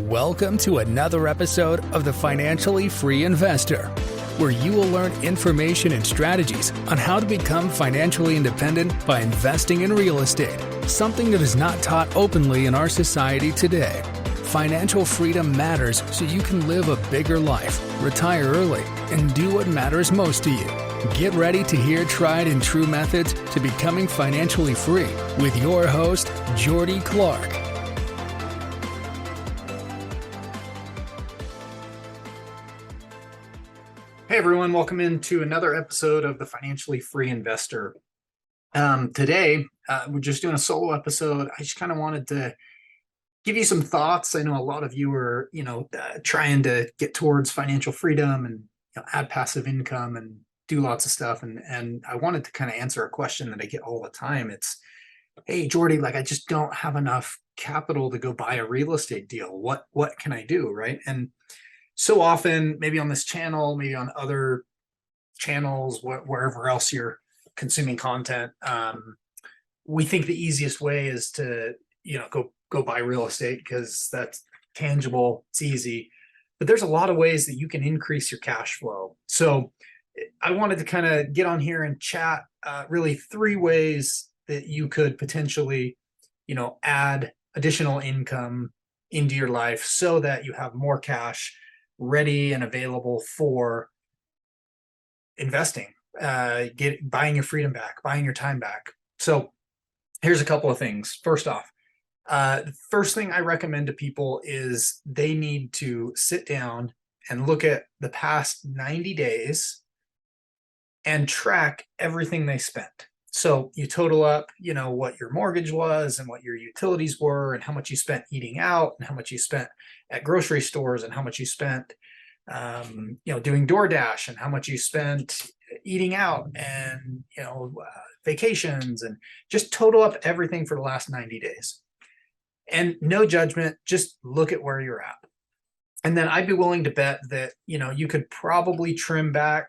Welcome to another episode of The Financially Free Investor, where you will learn information and strategies on how to become financially independent by investing in real estate, something that is not taught openly in our society today. Financial freedom matters so you can live a bigger life, retire early, and do what matters most to you. Get ready to hear tried and true methods to becoming financially free with your host, Jordy Clark. Hey everyone, welcome into another episode of The Financially Free Investor. Today, we're just doing a solo episode. I just kind of wanted to give you some thoughts. I know a lot of you are, trying to get towards financial freedom and add passive income and do lots of stuff. And I wanted to kind of answer a question that I get all the time. It's, hey, Jordy, I just don't have enough capital to go buy a real estate deal. What can I do, right? And so often, maybe on this channel, maybe on other channels, wherever else you're consuming content, we think the easiest way is to, go buy real estate because that's tangible, it's easy. But there's a lot of ways that you can increase your cash flow. So I wanted to kind of get on here and chat really three ways that you could potentially, add additional income into your life so that you have more cash ready and available for investing, buying your freedom back, buying your time back. So here's a couple of things. First off, the first thing I recommend to people is they need to sit down and look at the past 90 days and track everything they spent. So you total up, what your mortgage was and what your utilities were and how much you spent eating out and how much you spent at grocery stores and how much you spent, doing DoorDash and how much you spent eating out and, vacations, and just total up everything for the last 90 days. And no judgment, just look at where you're at. And then I'd be willing to bet that, you could probably trim back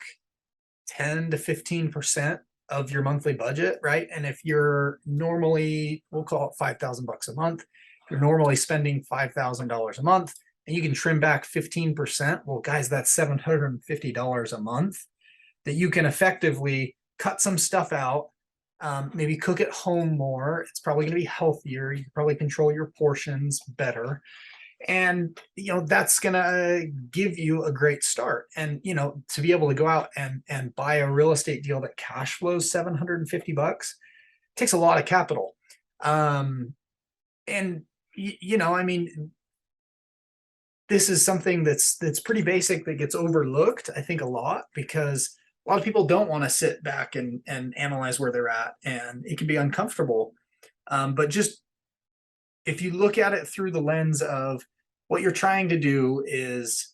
10 to 15% of your monthly budget, right? And if you're normally, we'll call it $5,000 a month, you're normally spending $5,000 a month and you can trim back 15%, well, guys, that's $750 a month that you can effectively cut some stuff out, maybe cook at home more. It's probably going to be healthier. You can probably control your portions better. And, that's going to give you a great start. And, to be able to go out and buy a real estate deal that cash flows $750 takes a lot of capital. This is something that's pretty basic that gets overlooked, I think, a lot, because a lot of people don't want to sit back and analyze where they're at, and it can be uncomfortable. But just if you look at it through the lens of what you're trying to do is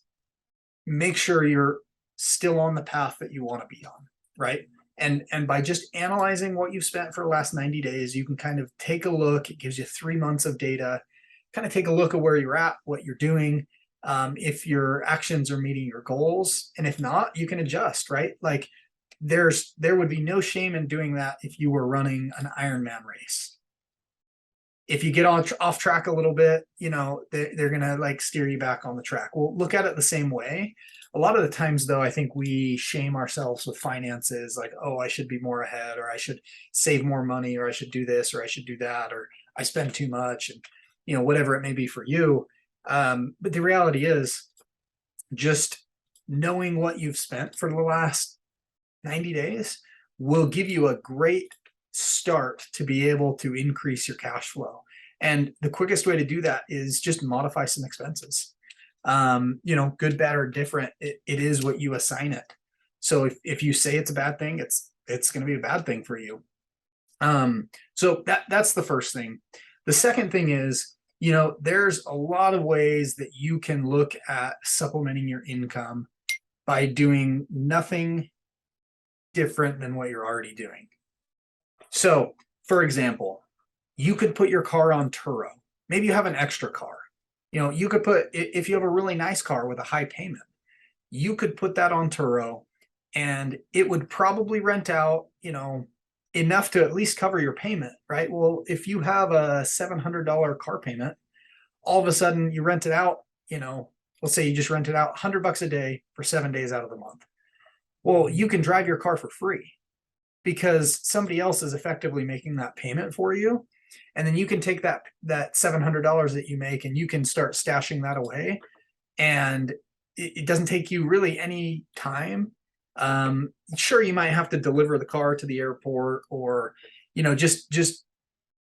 make sure you're still on the path that you want to be on, right? And by just analyzing what you've spent for the last 90 days, you can kind of take a look. It gives you 3 months of data, kind of take a look at where you're at, what you're doing, if your actions are meeting your goals. And if not, you can adjust, right? There would be no shame in doing that if you were running an Ironman race. If you get off track a little bit, they're going to steer you back on the track. We'll look at it the same way. A lot of the times, though, I think we shame ourselves with finances, oh, I should be more ahead, or I should save more money, or I should do this, or I should do that, or I spend too much, and, whatever it may be for you. But the reality is just knowing what you've spent for the last 90 days will give you a great start to be able to increase your cash flow. And the quickest way to do that is just modify some expenses. Good, bad, or different, it is what you assign it. So if you say it's a bad thing, it's going to be a bad thing for you. So that's the first thing. The second thing is, there's a lot of ways that you can look at supplementing your income by doing nothing different than what you're already doing. So, for example, you could put your car on Turo. Maybe you have an extra car. You could if you have a really nice car with a high payment, you could put that on Turo and it would probably rent out, enough to at least cover your payment, right? Well, if you have a $700 car payment all of a sudden you rent it out, let's say you just rent it out $100 a day for 7 days out of the month. Well, you can drive your car for free because somebody else is effectively making that payment for you. And then you can take that $700 that you make and you can start stashing that away. And it doesn't take you really any time. Sure, you might have to deliver the car to the airport, or just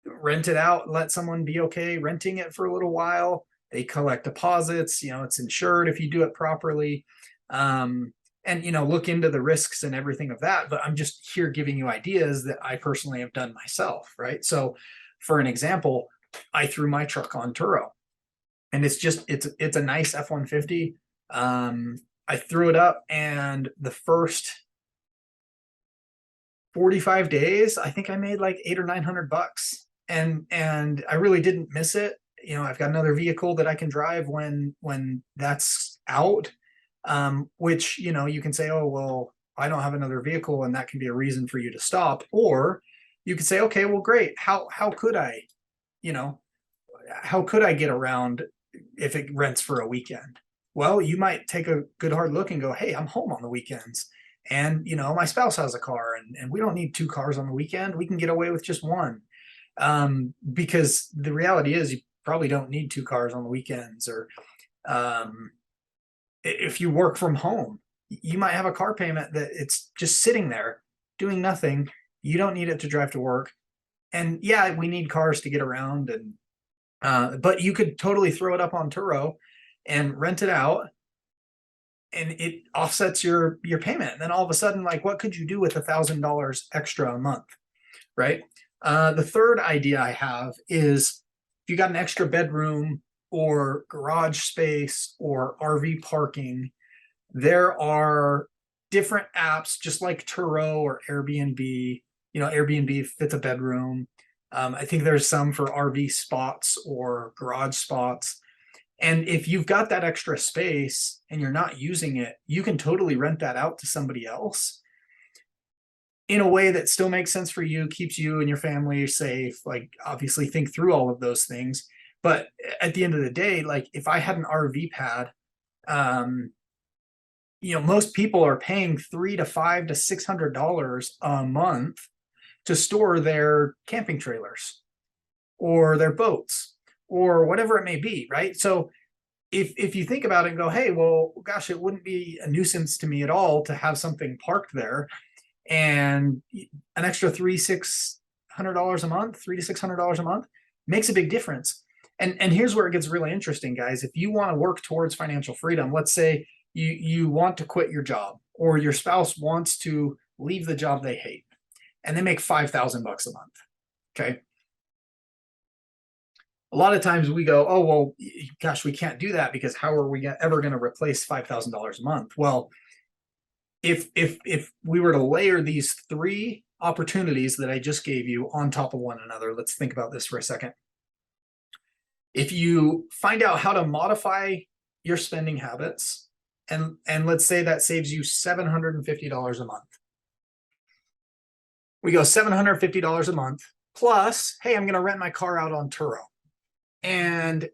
rent it out, let someone be okay renting it for a little while. They collect deposits, it's insured if you do it properly. And look into the risks and everything of that. But I'm just here giving you ideas that I personally have done myself, right? So for an example, I threw my truck on Turo, and it's a nice F-150. I threw it up, and the first 45 days, I think I made like $800 or $900, and I really didn't miss it. I've got another vehicle that I can drive when that's out. Which, you can say, oh, well, I don't have another vehicle, and that can be a reason for you to stop. Or you could say, okay, well, great. How could I get around if it rents for a weekend? Well, you might take a good hard look and go, hey, I'm home on the weekends, and my spouse has a car, and we don't need two cars on the weekend. We can get away with just one. Because the reality is you probably don't need two cars on the weekends. Or if you work from home, you might have a car payment that it's just sitting there doing nothing. You don't need it to drive to work. And yeah, we need cars to get around, but you could totally throw it up on Turo and rent it out, and it offsets your payment. And then all of a sudden, like, what could you do with $1,000 extra a month, right? The third idea I have is, if you got an extra bedroom or garage space or RV parking, there are different apps just like Turo or Airbnb. Airbnb fits a bedroom. I think there's some for RV spots or garage spots. And if you've got that extra space and you're not using it, you can totally rent that out to somebody else in a way that still makes sense for you, keeps you and your family safe. Like, obviously think through all of those things. But at the end of the day, like, if I had an RV pad, most people are paying $300 to $500 to $600 a month to store their camping trailers or their boats or whatever it may be, right? So if you think about it and go, hey, well, gosh, it wouldn't be a nuisance to me at all to have something parked there, and an extra $300-600 a month, $300 to $600 a month makes a big difference. And here's where it gets really interesting, guys. If you want to work towards financial freedom, let's say you want to quit your job, or your spouse wants to leave the job they hate, and they make $5,000 a month. Okay. A lot of times we go, oh, well, gosh, we can't do that, because how are we ever going to replace $5,000 a month? Well, if we were to layer these three opportunities that I just gave you on top of one another, let's think about this for a second. If you find out how to modify your spending habits, and let's say that saves you $750 a month. We go $750 a month plus, hey, I'm going to rent my car out on Turo. And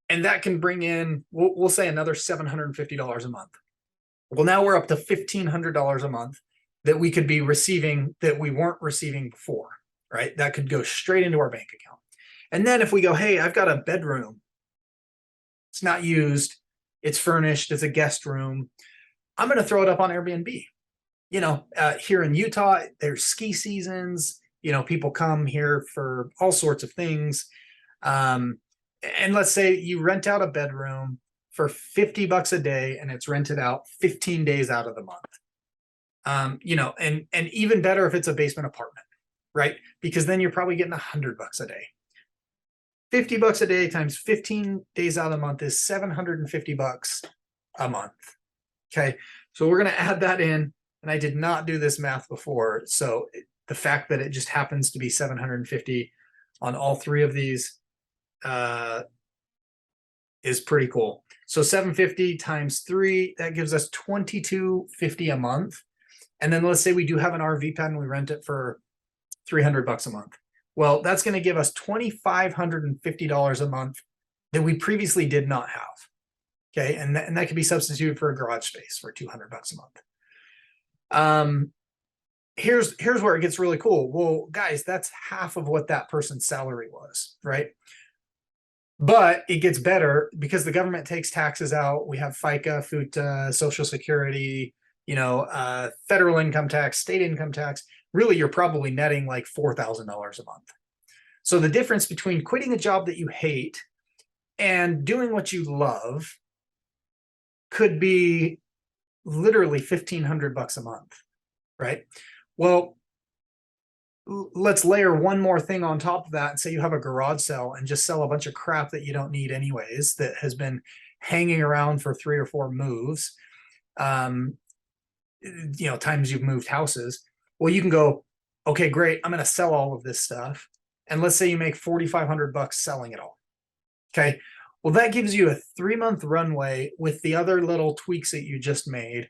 that can bring in, we'll say, another $750 a month. Well, now we're up to $1,500 a month that we could be receiving that we weren't receiving before, right? That could go straight into our bank account. And then if we go, hey, I've got a bedroom, it's not used, it's furnished, it's a guest room, I'm going to throw it up on Airbnb. Here in Utah, there's ski seasons, people come here for all sorts of things. And let's say you rent out a bedroom for $50 a day, and it's rented out 15 days out of the month. And even better if it's a basement apartment, right? Because then you're probably getting $100 a day. $50 a day times 15 days out of the month is $750 a month. Okay. So we're going to add that in. And I did not do this math before. So the fact that it just happens to be 750 on all three of these is pretty cool. So 750 times 3, that gives us $22.50 a month. And then let's say we do have an RV pad and we rent it for $300 a month. Well, that's going to give us $2,550 a month that we previously did not have. Okay. And that can be substituted for a garage space for $200 a month. Here's where it gets really cool. Well, guys, that's half of what that person's salary was, right? But it gets better because the government takes taxes out. We have FICA, FUTA, Social Security, federal income tax, state income tax. Really, you're probably netting like $4,000 a month. So the difference between quitting a job that you hate and doing what you love could be literally $1,500 a month, right? Well, let's layer one more thing on top of that and say you have a garage sale and just sell a bunch of crap that you don't need anyways, that has been hanging around for 3 or 4 moves, times you've moved houses. Well, you can go, okay, great, I'm going to sell all of this stuff. And let's say you make $4,500 selling it all. Okay. Well, that gives you a 3-month runway with the other little tweaks that you just made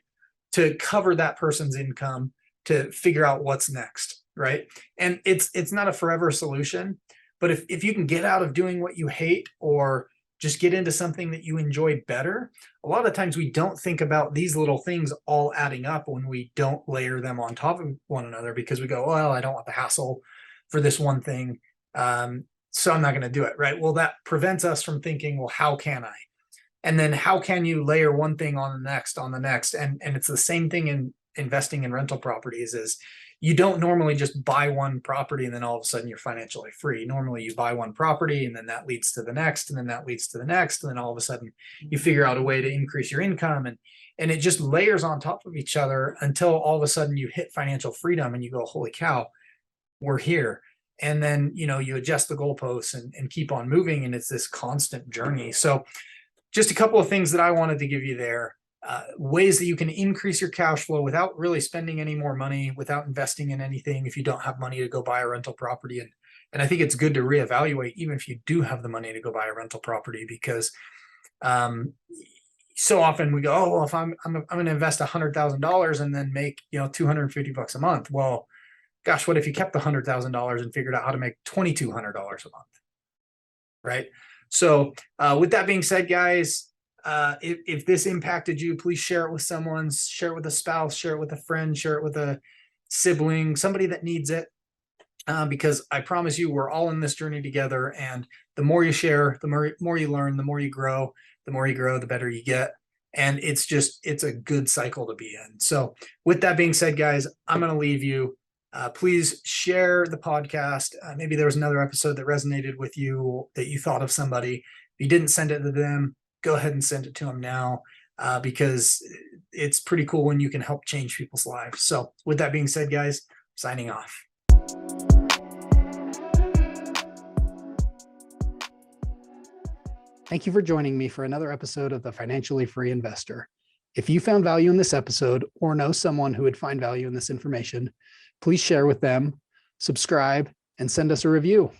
to cover that person's income, to figure out what's next, right? And it's not a forever solution, but if you can get out of doing what you hate or just get into something that you enjoy better, a lot of times we don't think about these little things all adding up when we don't layer them on top of one another, because we go, well, I don't want the hassle for this one thing, so I'm not going to do it, right? Well, that prevents us from thinking, well, how can I? And then how can you layer one thing on the next, and it's the same thing in investing in rental properties. Is you don't normally just buy one property and then all of a sudden you're financially free. Normally you buy one property and then that leads to the next, and then that leads to the next, and then all of a sudden you figure out a way to increase your income, and it just layers on top of each other until all of a sudden you hit financial freedom and you go, holy cow, we're here. And then you adjust the goalposts and keep on moving, and it's this constant journey. So just a couple of things that I wanted to give you there. Ways that you can increase your cash flow without really spending any more money, without investing in anything if you don't have money to go buy a rental property. And I think it's good to reevaluate even if you do have the money to go buy a rental property, because so often we go, oh, well, if I'm going to invest $100,000 and then make $250 a month. Well, gosh, what if you kept the $100,000 and figured out how to make $2,200 a month, right? So with that being said, guys, if this impacted you, please share it with someone, share it with a spouse, share it with a friend, share it with a sibling, somebody that needs it, because I promise you, we're all in this journey together. And the more you share, the more you learn, the more you grow, the better you get. And it's a good cycle to be in. So with that being said, guys, I'm going to leave you. Please share the podcast. Maybe there was another episode that resonated with you, that you thought of somebody. If you didn't send it to them, go ahead and send it to them now, because it's pretty cool when you can help change people's lives. So with that being said, guys, signing off. Thank you for joining me for another episode of the Financially Free Investor. If you found value in this episode or know someone who would find value in this information, please share with them, subscribe, and send us a review.